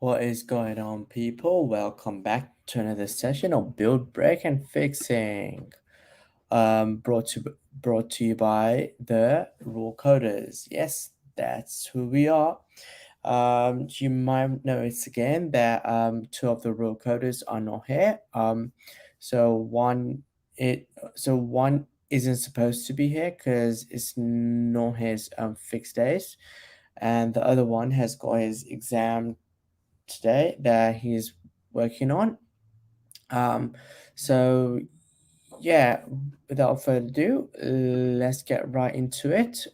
What is going on, people? Welcome back to another session of Build, Break, and Fixing. Brought to you by the Rule Coders. Yes, that's who we are. You might notice again that two of the Rule Coders are not here. So one it so one isn't supposed to be here because it's not his fixed days, and the other one has got his exam today that he's working on. Um, so yeah, without further ado, let's get right into it.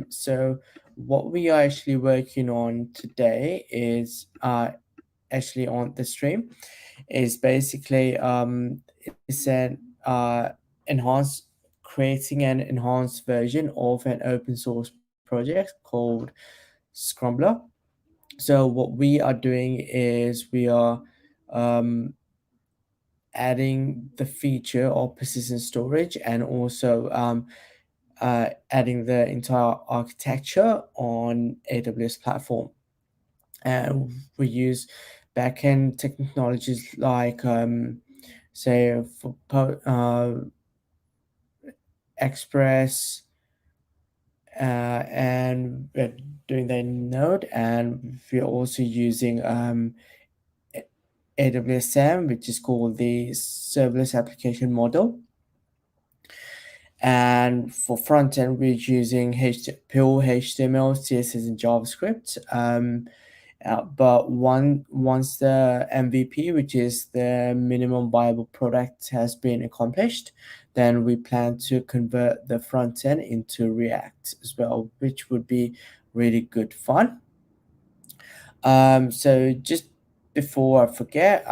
So what we are actually working on today is actually on the stream is basically it's an enhanced creating an enhanced version of an open source project called Scrambler. So what we are doing is we are um, adding the feature of persistent storage and also adding the entire architecture on AWS platform. And we use backend technologies like say Express, and we're doing the Node, and we're also using AWS, which is called the Serverless Application Model. And for front end, we're using pure HTML, CSS, and JavaScript. But once the MVP, which is the minimum viable product, has been accomplished, then we plan to convert the front end into React as well, which would be really good fun. So just before I forget,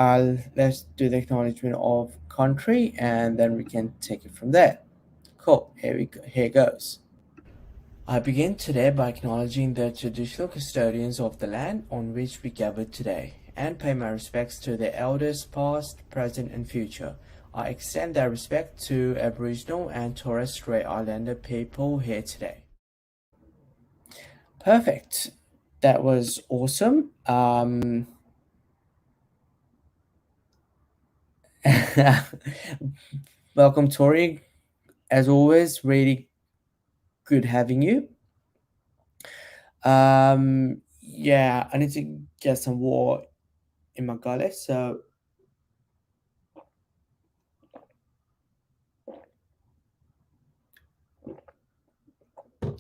let's do the acknowledgement of country, and then we can take it from there. Cool. Here goes. I begin today by acknowledging the traditional custodians of the land on which we gather today, and pay my respects to the elders past, present, and future. I extend that respect to Aboriginal and Torres Strait Islander people here today. Perfect. That was awesome. Welcome, Tori. As always, really good having you. Yeah, I need to get some water in my gullet. So,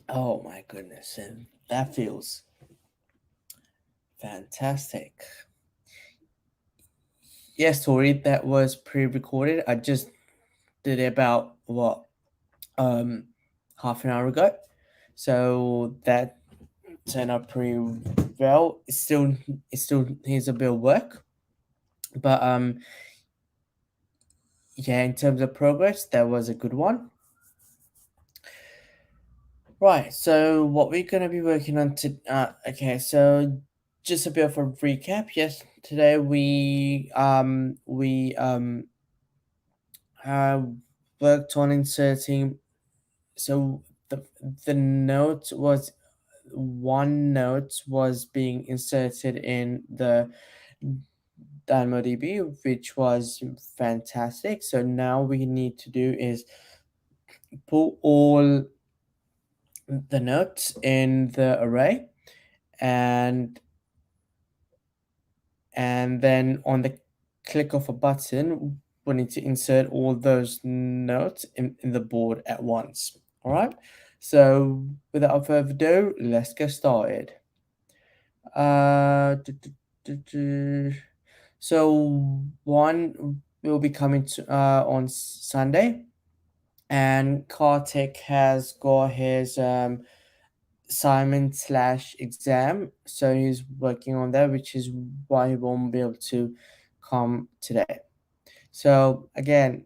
oh my goodness, and that feels fantastic. Yes, Tori, that was pre-recorded. I just did it about what um half an hour ago. So that turned out pretty well. It still needs a bit of work. But yeah, in terms of progress, that was a good one. Right, so what we're gonna be working on okay, so just a bit of a recap. Yes, today we uh, worked on inserting. So the note was one note was being inserted in the DynamoDB, which was fantastic. So now we need to do is put all the notes in the array, and then on the click of a button, we need to insert all those notes in the board at once. All right. So without further ado, let's get started. Uh, du- du- So one will be coming on Sunday, and Kartik has got his assignment slash exam, so he's working on that, which is why he won't be able to come today. So again,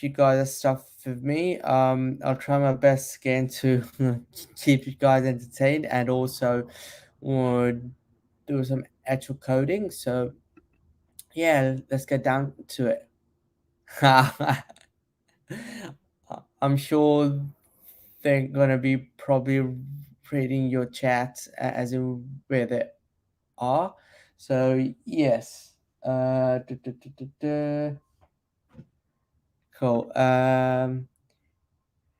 you guys stuff with me. I'll try my best again to keep you guys entertained and also do some actual coding. So yeah, let's get down to it. I'm sure they're gonna be probably reading your chat as in where they are. So yes, cool.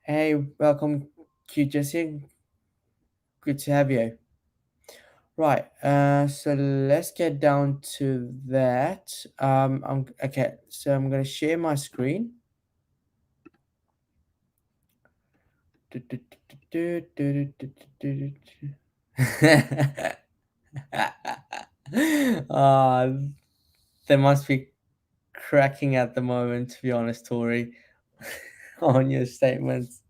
Hey, welcome, Q Jesse. Good to have you. Right. So let's get down to that. Okay. So I'm gonna share my screen. uh, they must be cracking at the moment, to be honest, Tori, on your statements.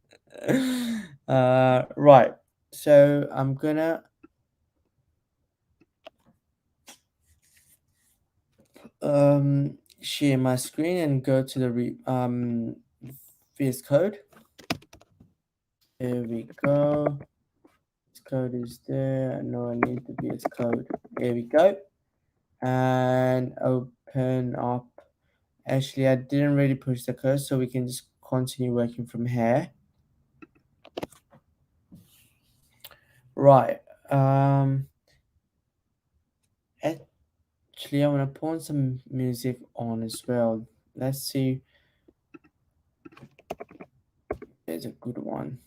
Right. So I'm gonna share my screen and go to the VS Code. There we go. This code is there. No, I need the VS Code. There we go. And open up. Actually, I didn't really push the code, so we can just continue working from here. Right. Actually, I want to put some music on as well. Let's see. There's a good one.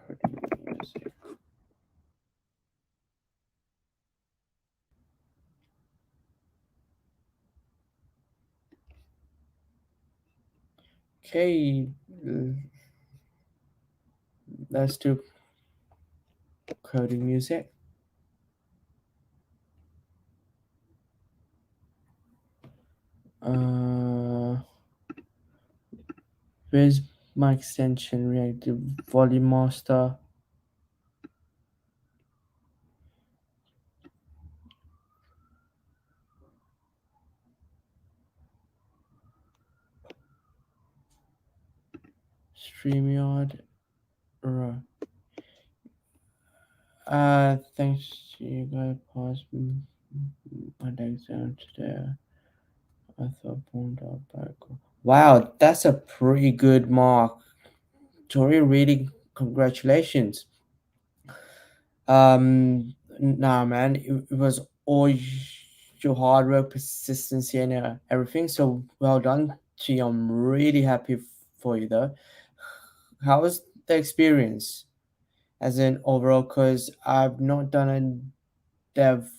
Coding music. Okay, let's do coding music. Uh, where's my extension? Reactive Volume Master. StreamYard. Right. Thanks to you guys. Passed my exam today. I thought boomed up back. Wow, that's a pretty good mark. Tori, really, congratulations. Nah, man, it was all your hard work, persistency, and everything. So well done to you. I'm really happy for you, though. How was the experience as an overall? Because I've not done a dev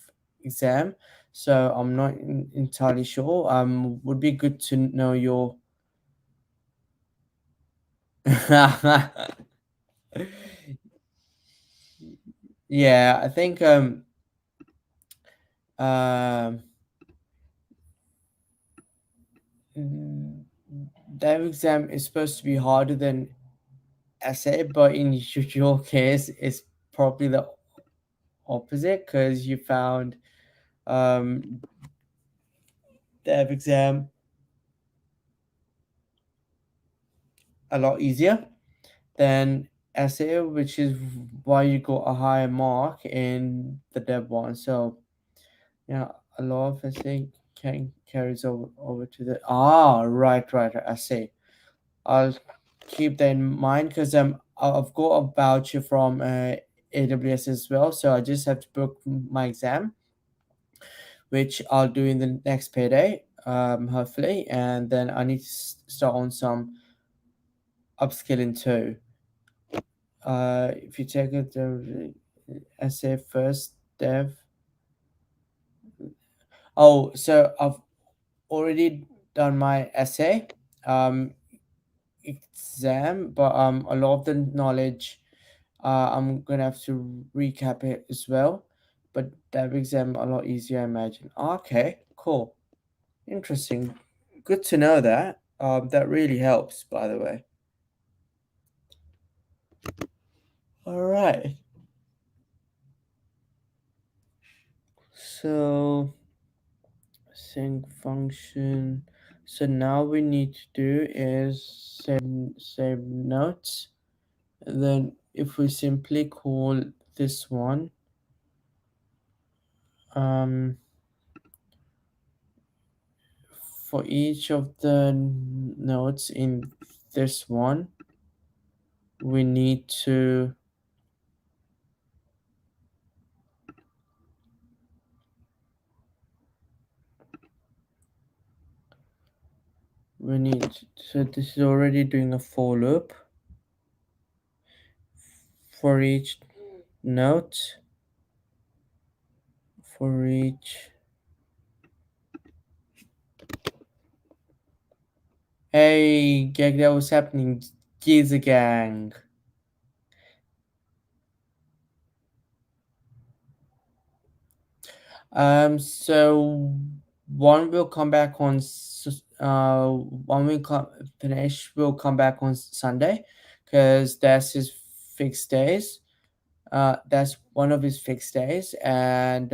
exam, so I'm not entirely sure. Would be good to know your. Yeah, I think um mm, dev exam is supposed to be harder than essay, but in your case, it's probably the opposite because you found um dev exam a lot easier than essay, which is why you got a higher mark in the dev one. So yeah, a lot of essay can carries over to the right. I see. I'll keep that in mind because I've got a voucher from AWS as well, so I just have to book my exam, which I'll do in the next payday, hopefully, and then I need to start on some upskilling too. If you take it the essay first, dev. Oh, so I've already done my essay exam, but a lot of the knowledge I'm gonna have to recap it as well. But that exam a lot easier, I imagine. Okay, cool, interesting, good to know that. That really helps, by the way. All right, so sync function. So now we need to do is save notes. And then if we simply call this one, um, for each of the nodes in this one, we need to we need, so this is already doing a for loop for each note, for each. Hey, gang, that was happening. Geezer gang. So one will come back on one will come finish will come back on Sunday, because that's his fixed days. That's one of his fixed days, and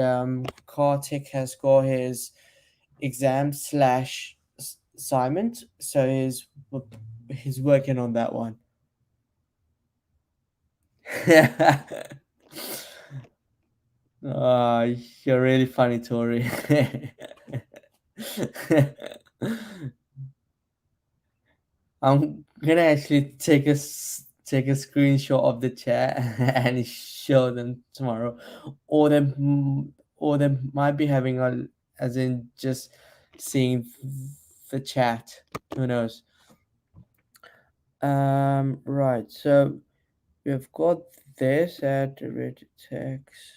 Kartik has got his exam slash assignment, so he's working on that one. You're really funny, Tori. I'm gonna actually take a screenshot of the chat and show them tomorrow, or they might be having a, as in just seeing the chat. Who knows? Right. So we've got this at the rate text.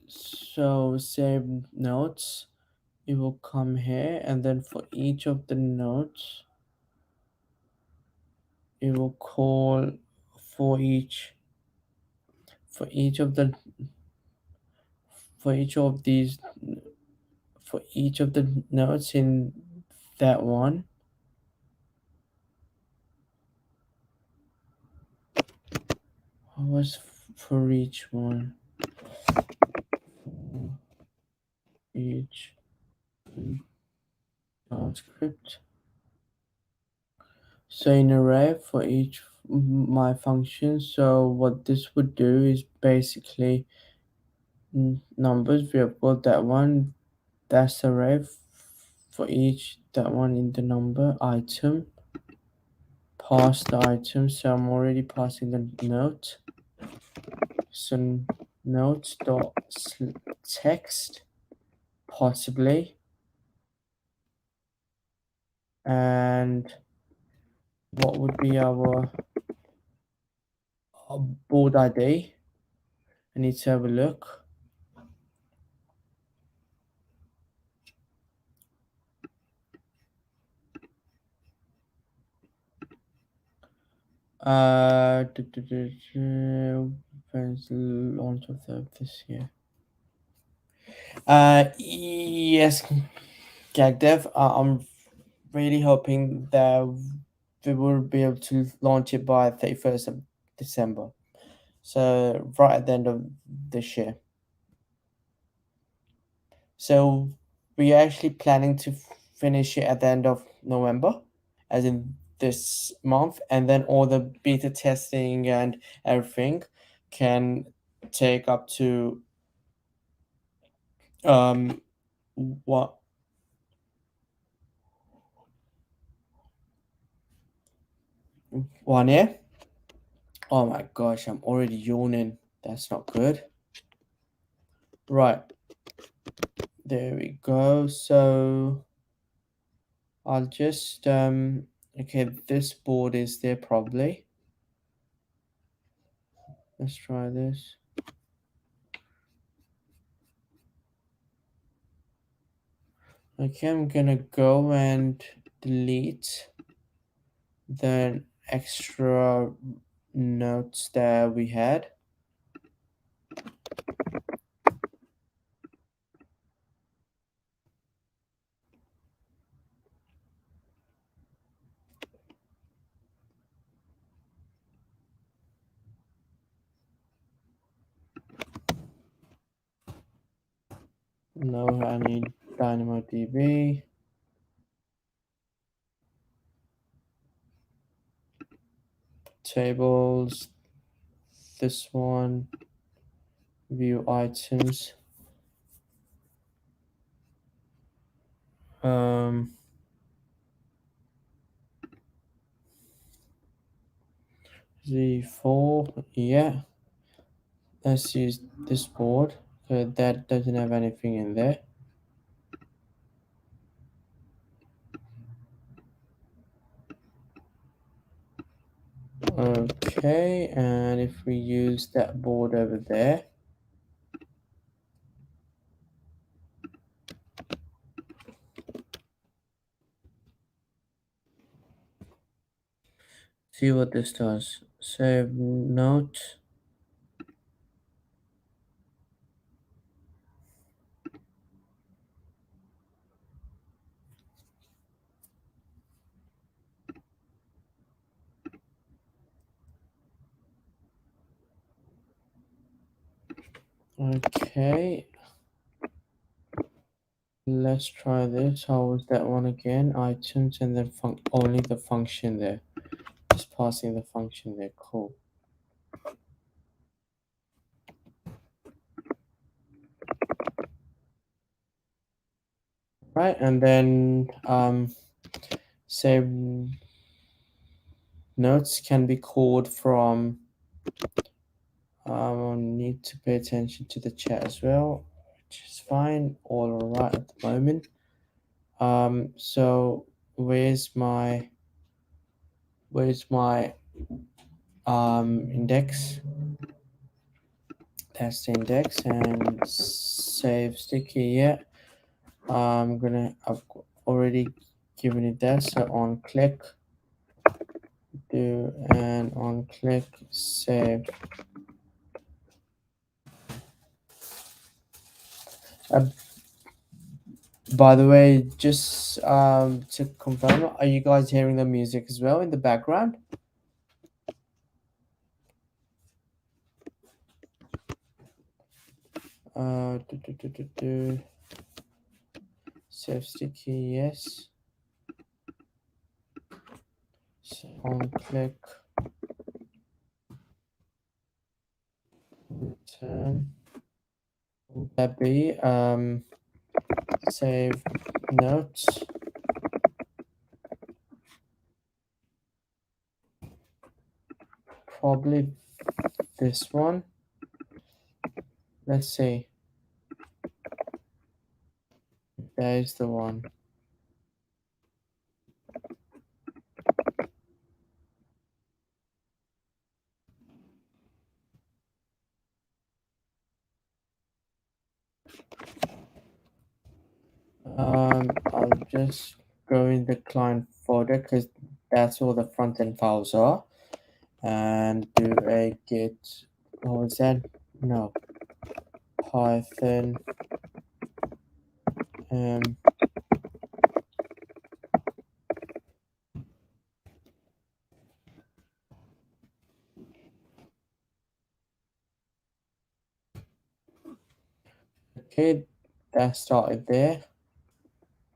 So save notes. It will come here, and then for each of the notes, it will call for each for each of the for each of these for each of the notes in that one. What was for each one? Each script. So in array for each my function. So what this would do is basically numbers. We have got that one. That's array for each that one in the number item. Pass the item. So I'm already passing the note. So notes dot text possibly, and what would be our board ID? I need to have a look. When's the launch of this year? Yes, GagDev. I'm really hoping that we will be able to launch it by 31st of December. So right at the end of this year. So we're actually planning to finish it at the end of November, as in this month, and then all the beta testing and everything can take up to um what 1 year. Oh my gosh, I'm already yawning. That's not good. Right, there we go. So I'll just okay, this board is there probably. Let's try this. Okay, I'm gonna go and delete the extra notes that we had. No, I need DynamoDB. Tables, this one, view items. Z4, yeah. Let's use this board. That doesn't have anything in there. Okay, and if we use that board over there, see what this does. Save note. Okay, let's try this. How was that one again? Items and then only the function there. Just passing the function there. Cool. Right, and then save notes can be called from. I'll need to pay attention to the chat as well, which is fine. All right at the moment. So where's my index? That's the index and save sticky. Yeah, I've already given it that. So on click do and on click save. Uh, by the way, just to confirm, are you guys hearing the music as well in the background? Do. Save sticky, yes. So on click return. Would that be save notes? Probably this one. Let's see. There is the one. I'll just go in the client folder because that's all the front end files are, and do a git. What was that? No, Python. Um, okay, that started there.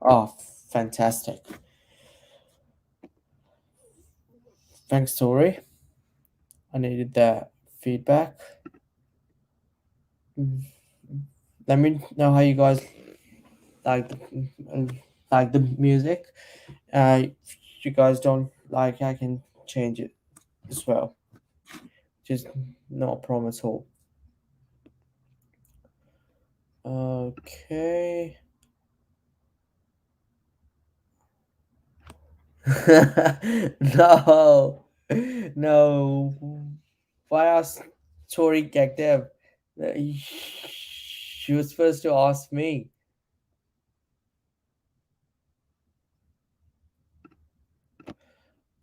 Oh, fantastic! Thanks, Tori. I needed that feedback. Mm, Let me know how you guys like the music. If you guys don't like, I can change it as well. Just not a problem at all. Okay. No, no. Why ask Tori Gagdev? She was supposed to ask me.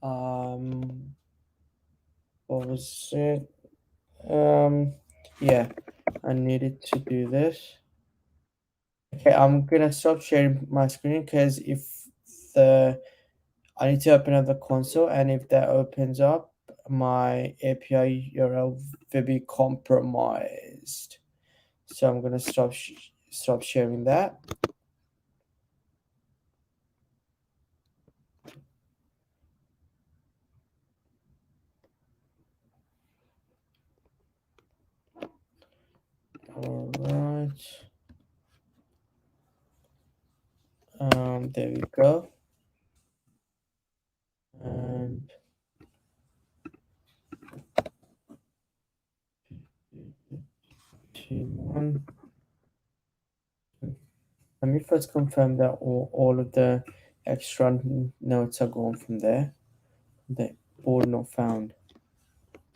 Um, what was it? Yeah, I needed to do this. Okay, I'm gonna stop sharing my screen because if the I need to open up the console, and if that opens up, my API URL will be compromised. So I'm gonna stop sharing that. All right. There we go. And T1. Let me first confirm that all of the extra notes are gone from there. The board not found.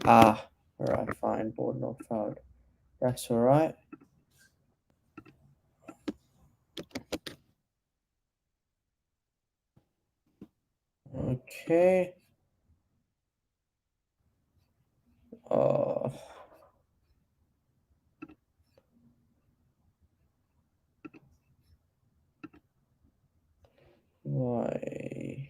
Ah, alright, fine, board not found. That's alright. Okay. Uh, why?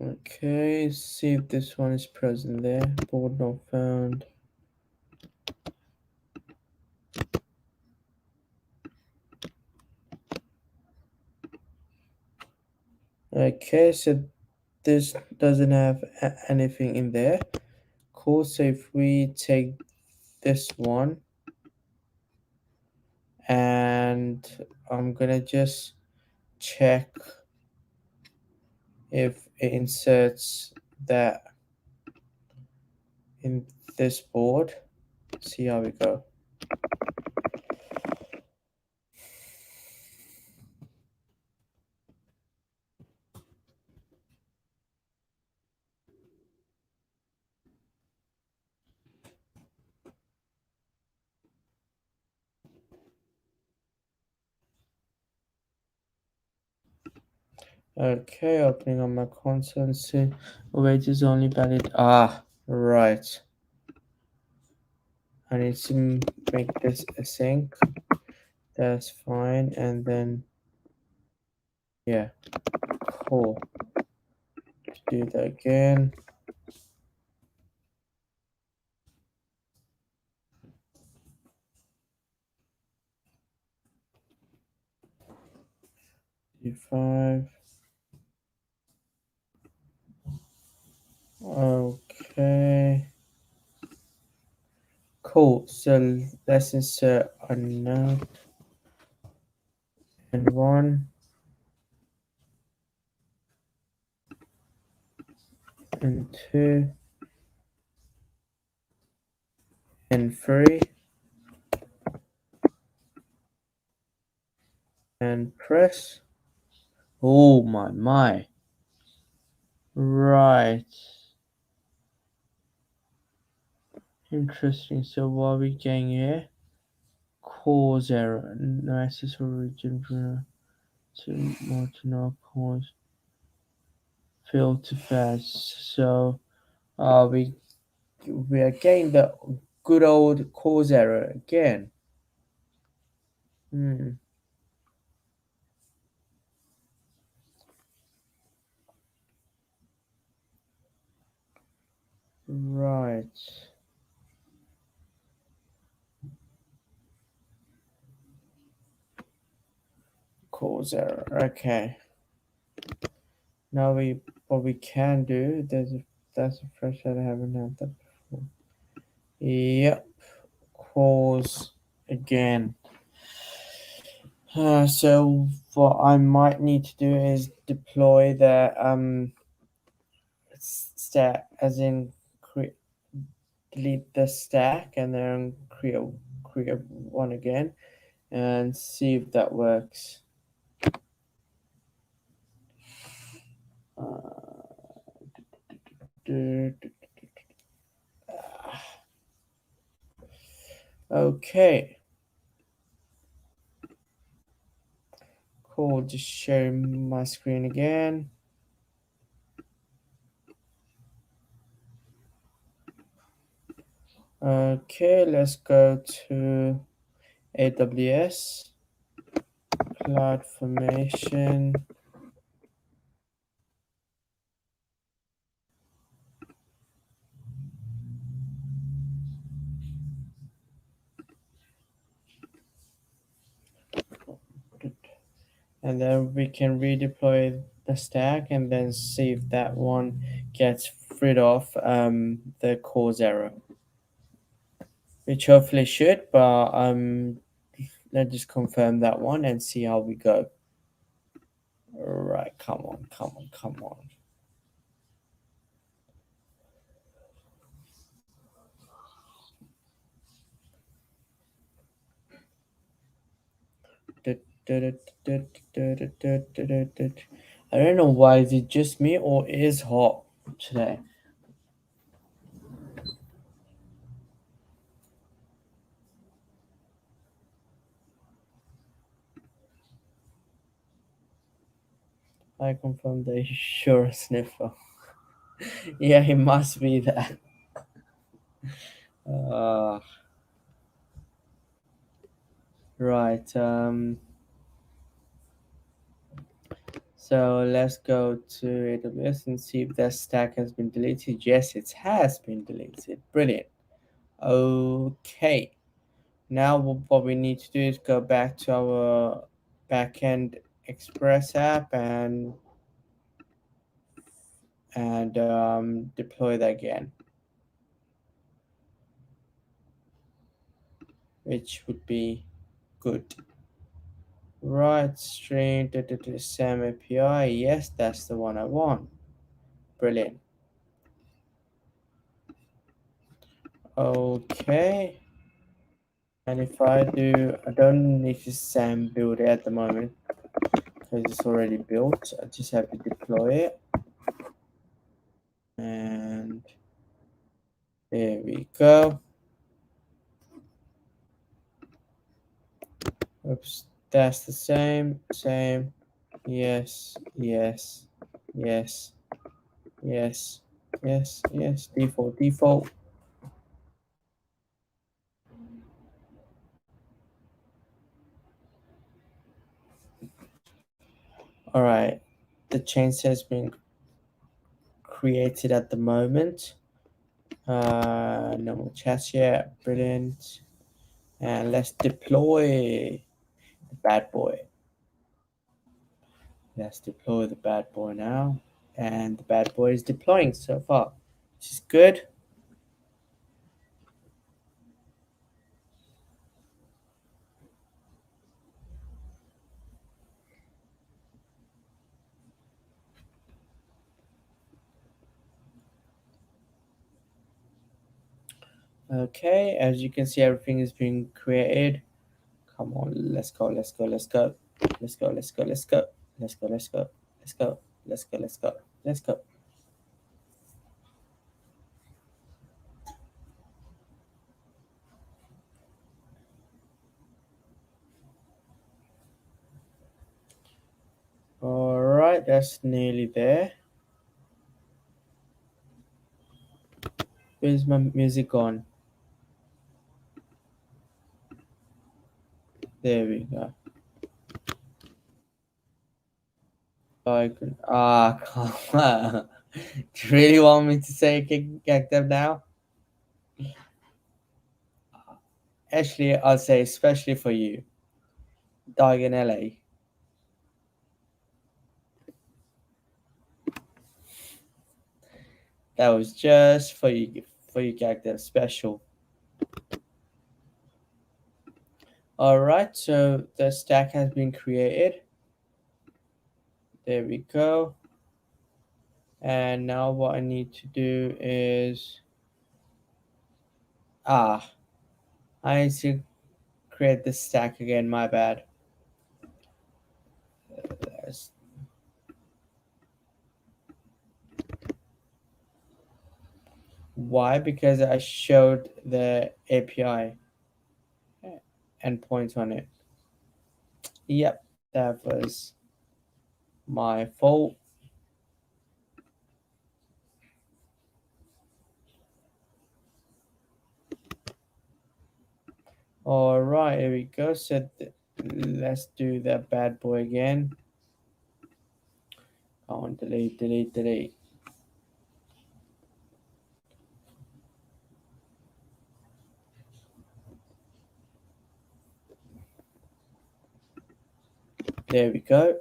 Okay, see if this one is present there. Board not found. Okay, so this doesn't have anything in there. Cool, so if we take this one and I'm gonna just check if it inserts that in this board. See how we go. Okay, opening on my console and see weight is only valid. Ah, right. I need to make this async. That's fine. And then, yeah, cool. Do that again. D5. Okay. Cool. So let's insert a note and one and two and three and press. Oh my. Right. Interesting. So what are we getting here? Cause error. No access origin to more to no cause. Fail to fast. So we are getting the good old cause error again. Hmm. Right. Cause error. Okay. Now what we can do. That's a fresh that I haven't had that before. Yep. Cause again. So what I might need to do is deploy the stack, as in delete the stack and then create one again and see if that works. Uh, okay, cool. Just sharing my screen again. Okay, let's go to AWS Cloud Formation. And then we can redeploy the stack and then see if that one gets rid of the cause error. which hopefully should, but let's just confirm that one and see how we go. All right, come on, come on, come on. I don't know why, is it just me or is hot today? I confirm the sure sniffer. Yeah, it must be that. Uh, right. So let's go to AWS and see if that stack has been deleted. Yes, it has been deleted. Brilliant. Okay. Now what we need to do is go back to our backend Express app and deploy that again, which would be good. Right, stream to SAM API. Yes, that's the one I want. Brilliant. Okay. And if I do, I don't need to SAM build it at the moment because it's already built. I just have to deploy it. And there we go. Oops, that's the same. Yes, yes, yes, yes, yes. Default. All right. The change has been created at the moment. No more chats yet. Brilliant. And let's deploy the bad boy. Let's deploy the bad boy now. And the bad boy is deploying so far, which is good. Okay, as you can see, everything is being created. Come on, let's go, let's go, let's go. Let's go, let's go, let's go. Let's go, let's go. Let's go. Let's go, let's go. Let's go. All right, that's nearly there. Where's my music gone? There we go. Come on. Do you really want me to say kick them now? Actually, I'll say especially for you, Dog in LA. That was just for you, gag them special. All right, so the stack has been created. There we go. And now what I need to do is ah, I need to create the stack again. My bad. That's- Why? Because I showed the API endpoint on it. Yep, that was my fault. All right, here we go. So let's do that bad boy again. Come on, delete. There we go.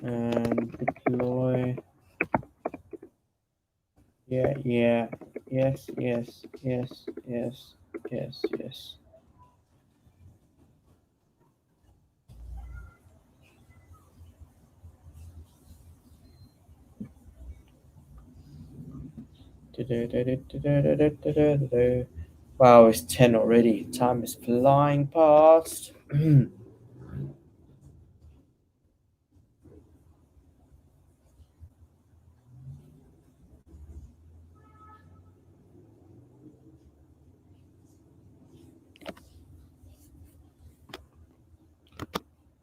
And deploy. Yeah. Yes. Yes, yes. Wow, it's 10 already. Time is flying past.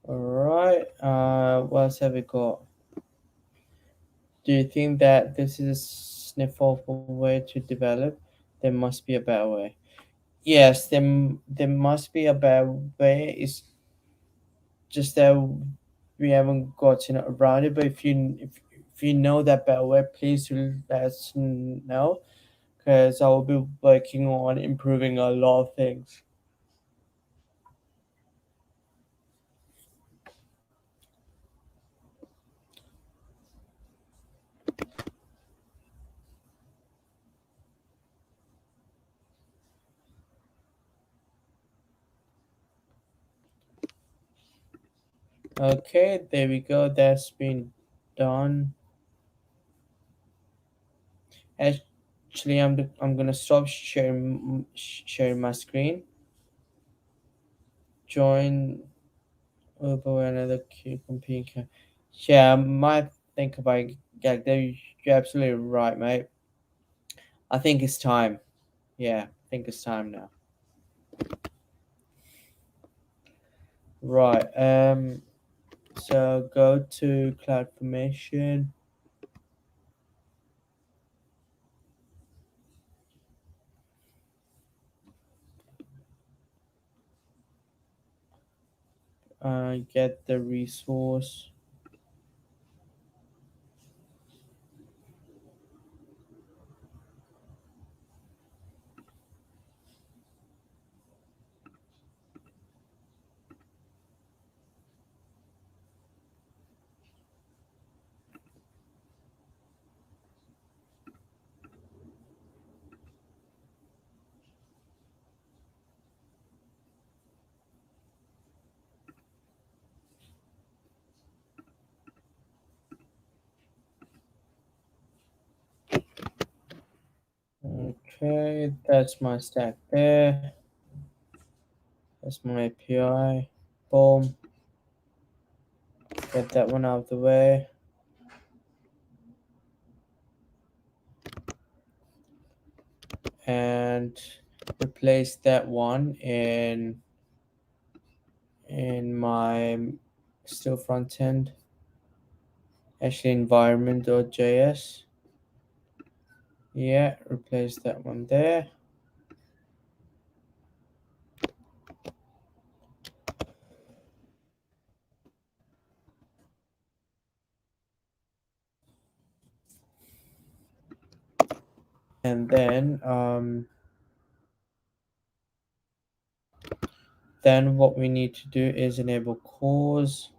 All right. What else have we got? Do you think that this is a sniffle way to develop? There must be a better way. Yes, there must be a better way. It's just that we haven't gotten around it. But if you know that better way, please do let us know because I will be working on improving a lot of things. Okay, there we go. That's been done. Actually, I'm gonna stop sharing my screen. Join Uber another key computer. Yeah, I might think about Gag. You're absolutely right, mate. I think it's time. Yeah, I think it's time now. Right. So go to CloudFormation. Get the resource. Okay, that's my stack there. That's my API. Boom. Get that one out of the way. And replace that one in my still front end. Actually environment.js. Yeah, replace that one there. And then what we need to do is enable cores.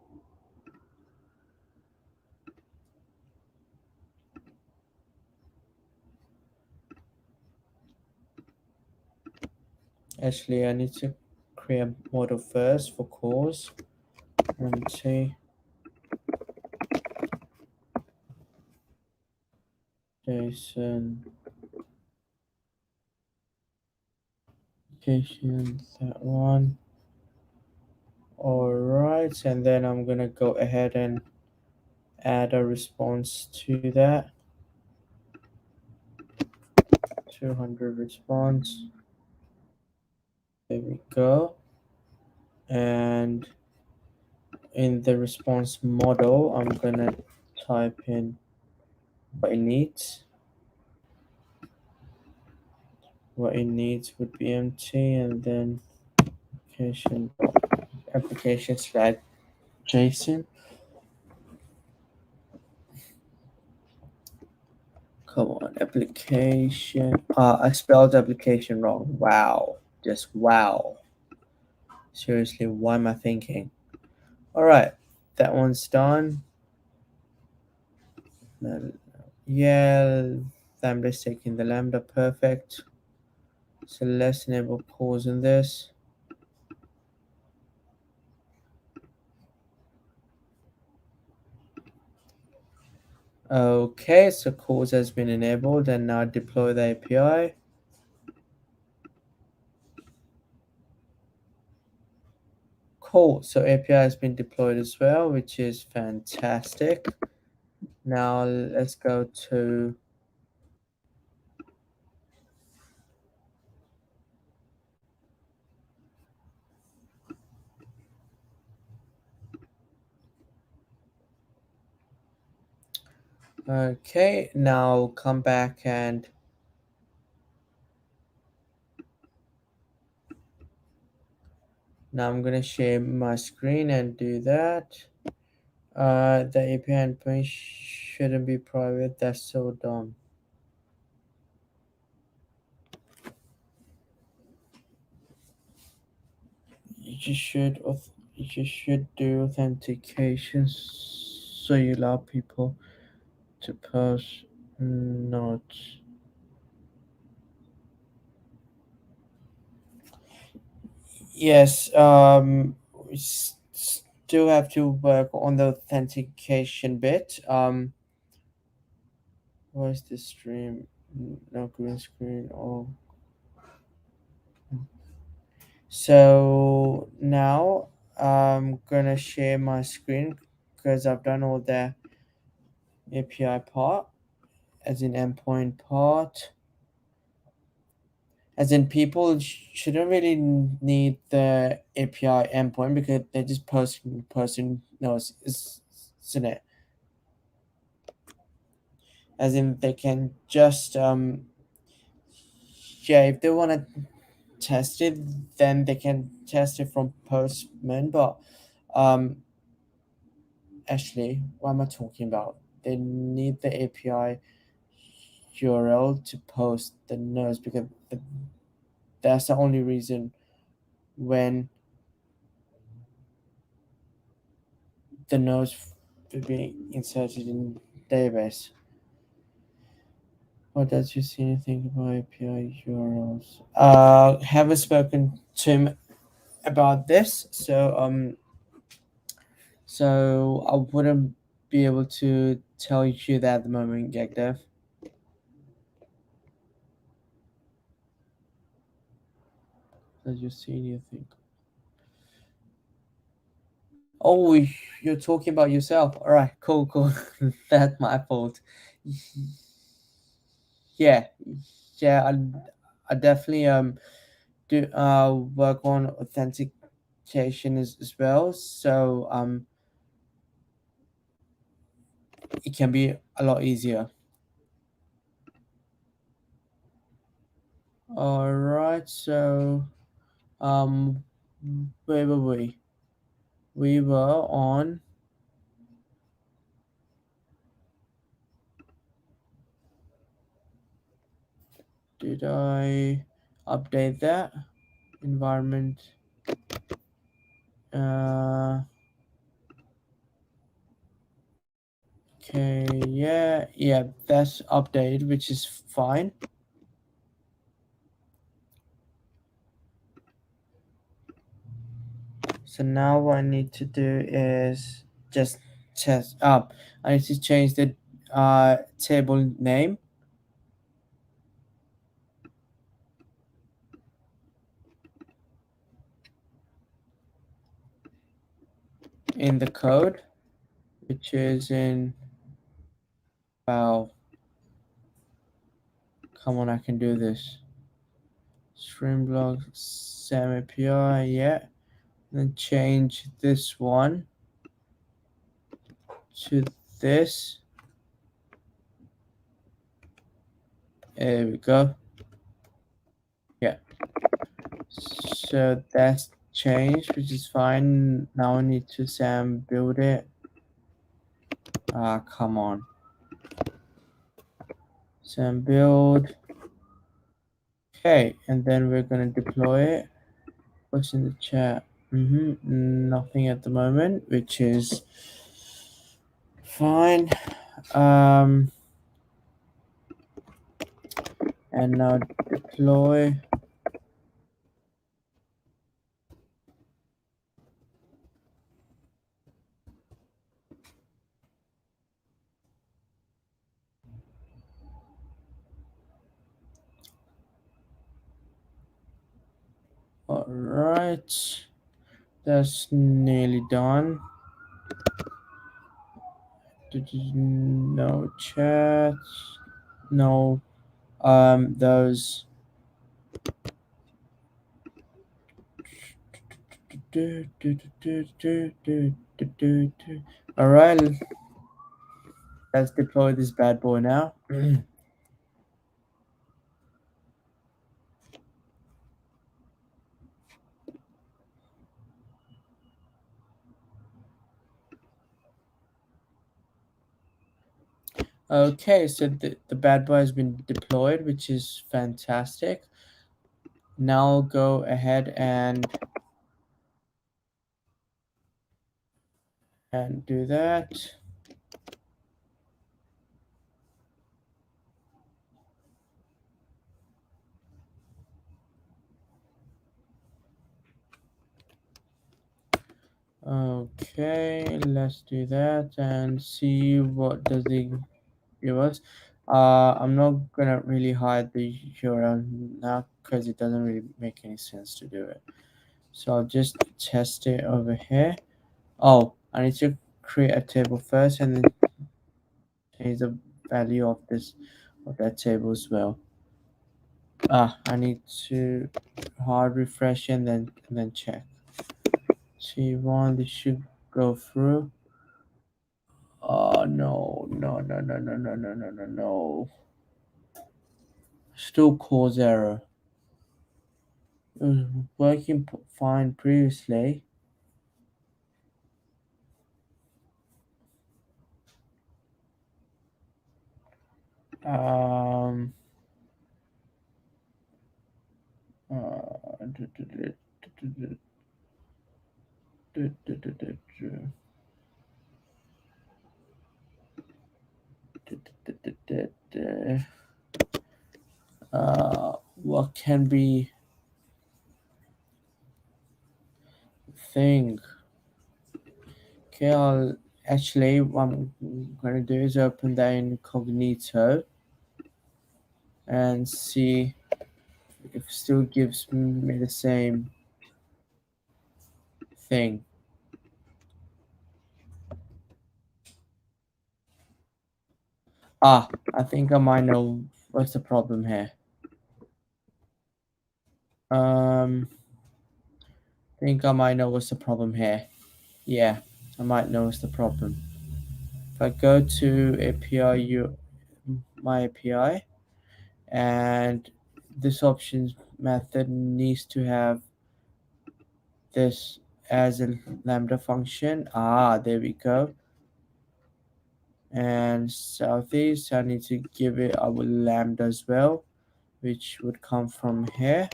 Actually, I need to create a model first for cores. Let's see. JSON application, that one. All right, and then I'm gonna go ahead and add a response to that. 200 response. There we go. And in the response model, I'm gonna type in what it needs. What it needs would be empty, and then application slash JSON. Come on, application. I spelled application wrong. Wow, just wow. Seriously, why am I thinking? All right, that one's done. Yeah, Lambda is taking the Lambda, perfect. So let's enable pause in this. Okay, so calls has been enabled, and now deploy the API. Cool. So API has been deployed as well, which is fantastic. Now let's go to okay, now come back and now I'm gonna share my screen and do that. The API endpoint shouldn't be private. That's so dumb. You just should do authentication so you allow people to post notes. Yes, we still have to work on the authentication bit. Where's the stream? No green screen. Oh, so now I'm gonna share my screen because I've done all the API part, as in endpoint part. As in, people shouldn't really need the API endpoint because they just person knows, isn't it? As in, they can just yeah, if they want to test it, then they can test it from Postman. But um, actually, what am I talking about? They need the API URL to post the nodes because that's the only reason when the nodes will be inserted in database. What does you see anything about API URLs? Haven't spoken to him about this, so I wouldn't be able to tell you that at the moment, GagDev. Does you see anything? Oh, you're talking about yourself. All right, cool, cool. That's my fault. Yeah, yeah. I definitely do work on authentication as well. So it can be a lot easier. All right. So where were we? We were on. Did I update that environment? Uh, okay, yeah, yeah, that's updated, which is fine. So now what I need to do is just test up. I need to change the table name in the code, which is in, wow, come on, I can do this. Stream block, SAM API, yeah. Then change this one to this. There we go. Yeah. So that's changed, which is fine. Now I need to SAM build it. Ah, come on. SAM build. Okay, and then we're gonna deploy it. What's in the chat? Nothing at the moment, which is fine. And now deploy. All right, that's nearly done. No chat. No. Those. All right, let's deploy this bad boy now. Okay, so the bad boy has been deployed, which is fantastic. Now go ahead and do that. Okay, let's do that and see what does it give us. I'm not gonna really hide the URL now because it doesn't really make any sense to do it. So I'll just test it over here. Oh, I need to create a table first and then change the value of this of that table as well. I need to hard refresh and then check. T1, this should go through. Oh no, no, no, no, no, no, no, no, no, no. Still cause error. It was working fine previously. Um. Du- du- du- du- du- what can be thing? Okay, I'll actually what I'm gonna do is open the incognito and see if it still gives me the same thing. I think I might know what's the problem here. Um, think I might know what's the problem here. Yeah, I might know what's the problem. If I go to API, my API, and this options method needs to have this as a lambda function. There we go. And southeast, I need to give it our lambda as well, which would come from here.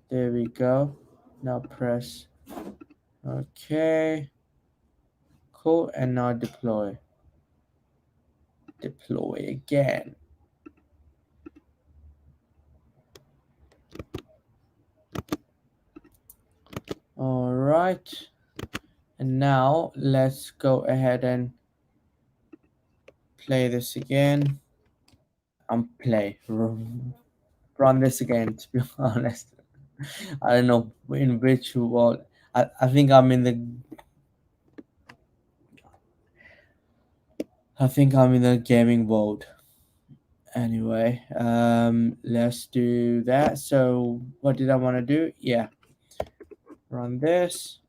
There we go. Now press OK. Cool. And now deploy. Deploy again. All right. And now let's go ahead and play this again. Play. Run this again, to be honest. I don't know in which world. I think I'm in the gaming world. Anyway, let's do that. So what did I want to do? Yeah, run this.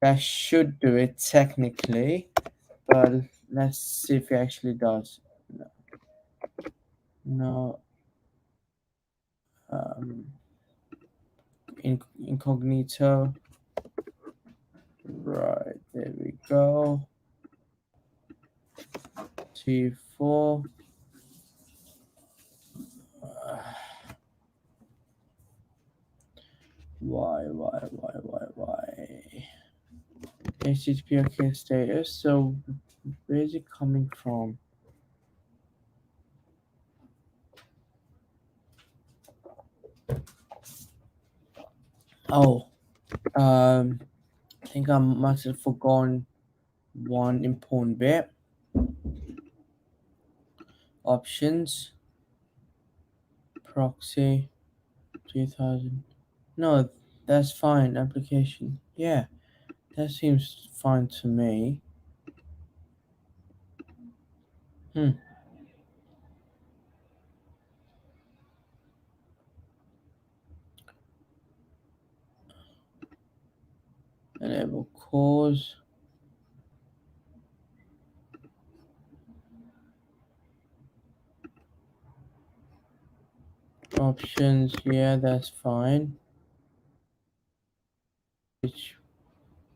That should do it technically, but let's see if it actually does. No, no incognito. Right, there we go. T4. Why? HTTP OK status. So where's it coming from? Oh, I think I must have forgotten one important bit. Options, proxy 3000. No, that's fine. Application. Yeah, that seems fine to me. Enable cause. Options. Yeah, that's fine. Which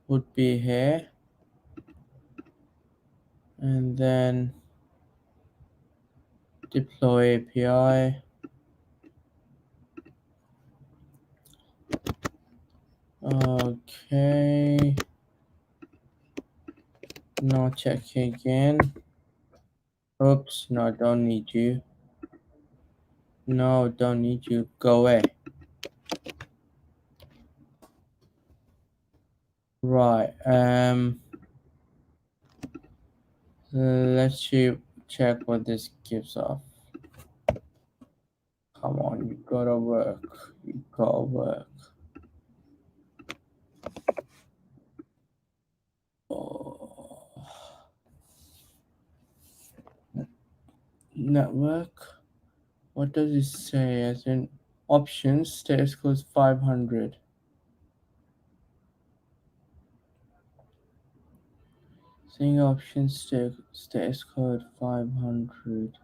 would be here. And then deploy API. Okay. Now check again. Oops, no, don't need you. No, don't need you. Go away. Right. Let's you check what this gives off. Come on, you gotta work. You gotta work. Oh. Network. What does it say? As in options, status code 500. Seeing options, status code 500.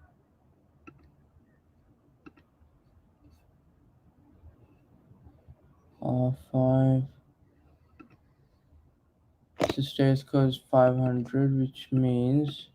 R5. So status code is 500, which means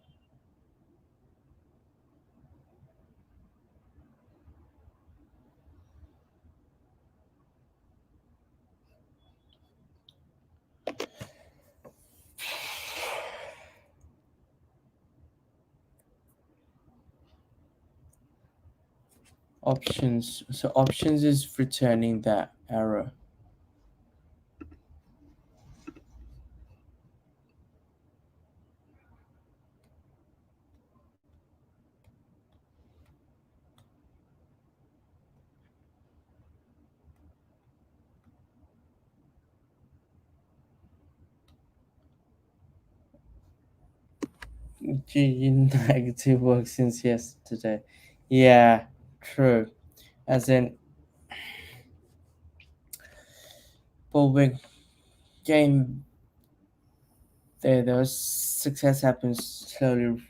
options. So options is returning that error. GG negative work since yesterday. Yeah, true. As in, but when game those success happens slowly.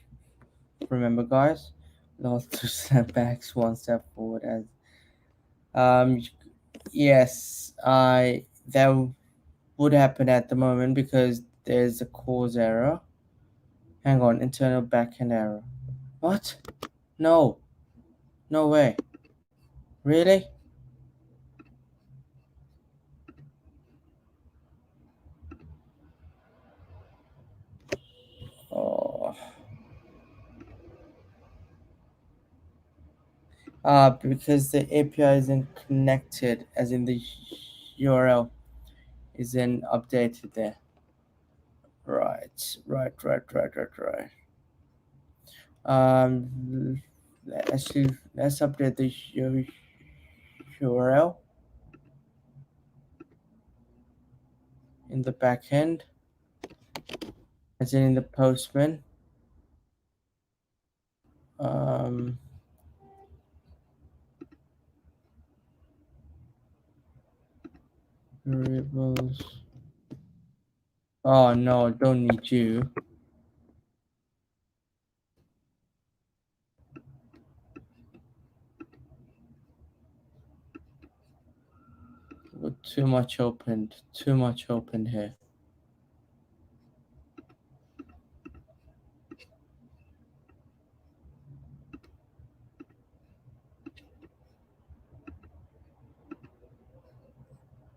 Remember, guys, not two step backs, one step forward. As um, yes, I that would happen at the moment because there's a cause error. Hang on, internal backend error. What? No, no way. Really? Oh. Because the API isn't connected, as in the URL isn't updated there. Right. Um, let's update the URL in the backend, as in the Postman. Um, variables. Oh no, don't need you. Too much opened. Too much opened here.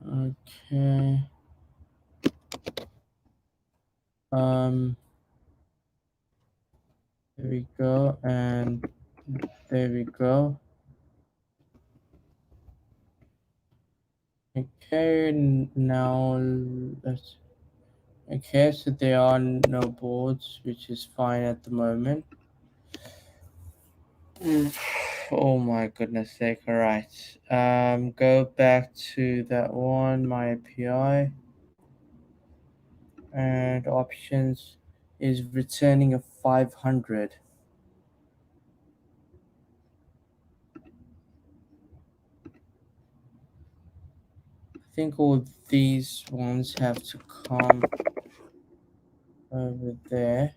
Okay. There we go, and there we go. Okay, now let's. Okay, so there are no boards, which is fine at the moment. Oh my goodness sake. All right. Go back to that one, my API, and options is returning a 500. I think all these ones have to come over there.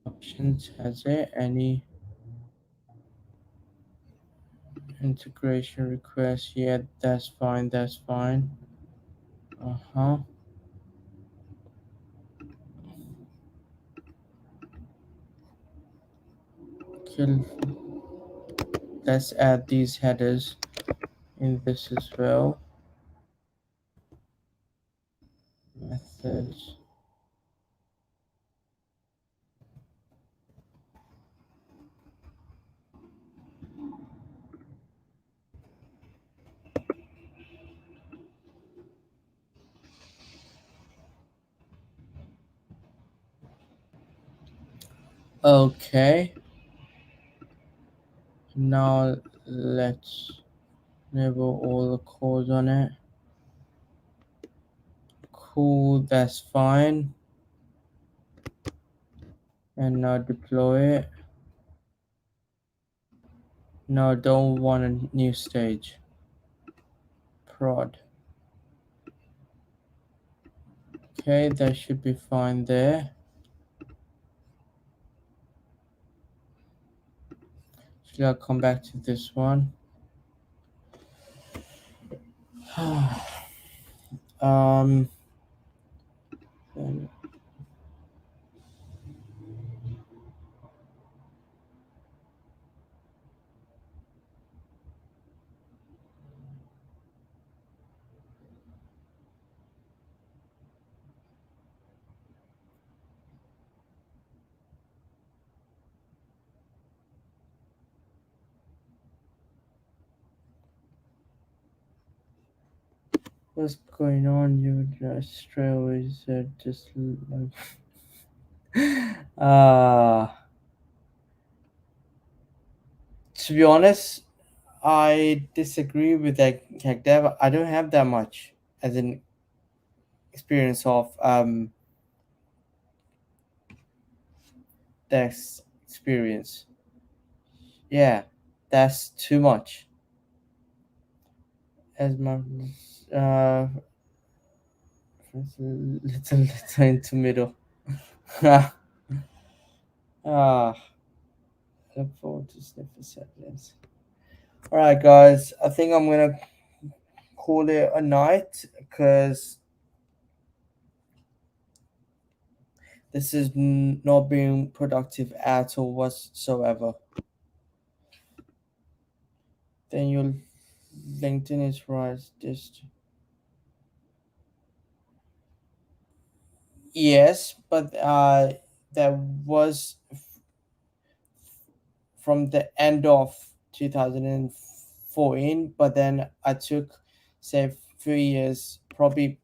Options, has there any integration request? Yeah, that's fine. That's fine. Uh huh. Kill. Let's add these headers in this as well. Methods. Okay. Now let's enable all the codes on it. Cool. That's fine. And now deploy it. No, don't want a new stage. Prod. Okay, that should be fine there. So I'll come back to this one. um, then what's going on? You just straight away said just like uh to be honest, I disagree with that tech dev. I don't have that much as an experience of dex experience. Yeah, that's too much. As my little into middle. Ah, look forward to sniffer seconds. All right, guys. I think I'm gonna call it a night because this is not being productive at all whatsoever. Then your LinkedIn is right. Just yes, but that was from the end of 2014. But then I took say few years, probably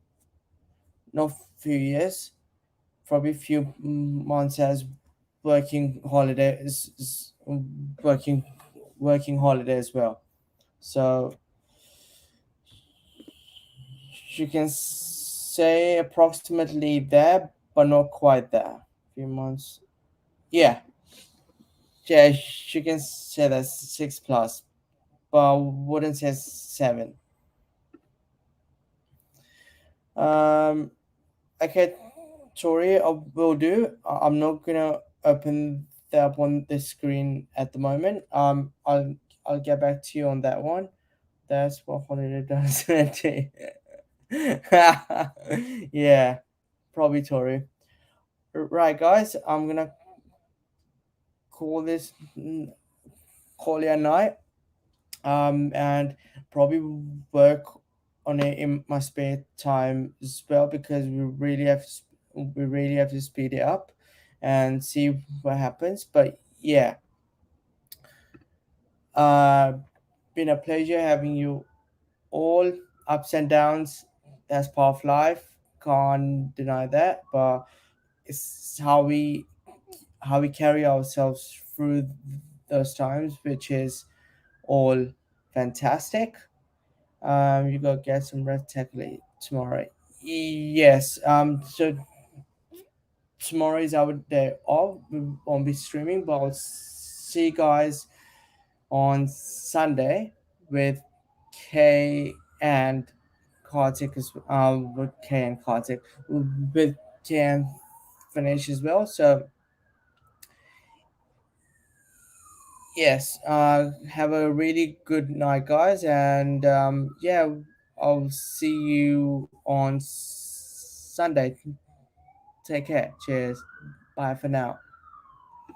not few years, probably few months as working holiday working working holiday as well. So you can say approximately there, but not quite there. Few months. Yeah, yeah. You can say that's 6 plus, but wouldn't say 7. Um. Okay, Tori, I will do. I'm not gonna open that up on the screen at the moment. I'll get back to you on that one. That's what holiday does. Yeah, probably Tori. Right, guys. I'm gonna call this call it a night. And probably work on it in my spare time as well because we really have to speed it up and see what happens. But yeah, uh, been a pleasure having you all ups and downs. That's part of life. Can't deny that. But it's how we carry ourselves through those times, which is all fantastic. You go get some rest technically tomorrow. Yes. So tomorrow is our day off. We won't be streaming, but I'll see you guys on Sunday with K and Kartik as with K and Kartik with K finish as well. So yes, have a really good night, guys, and yeah, I'll see you on Sunday. Take care. Cheers. Bye for now.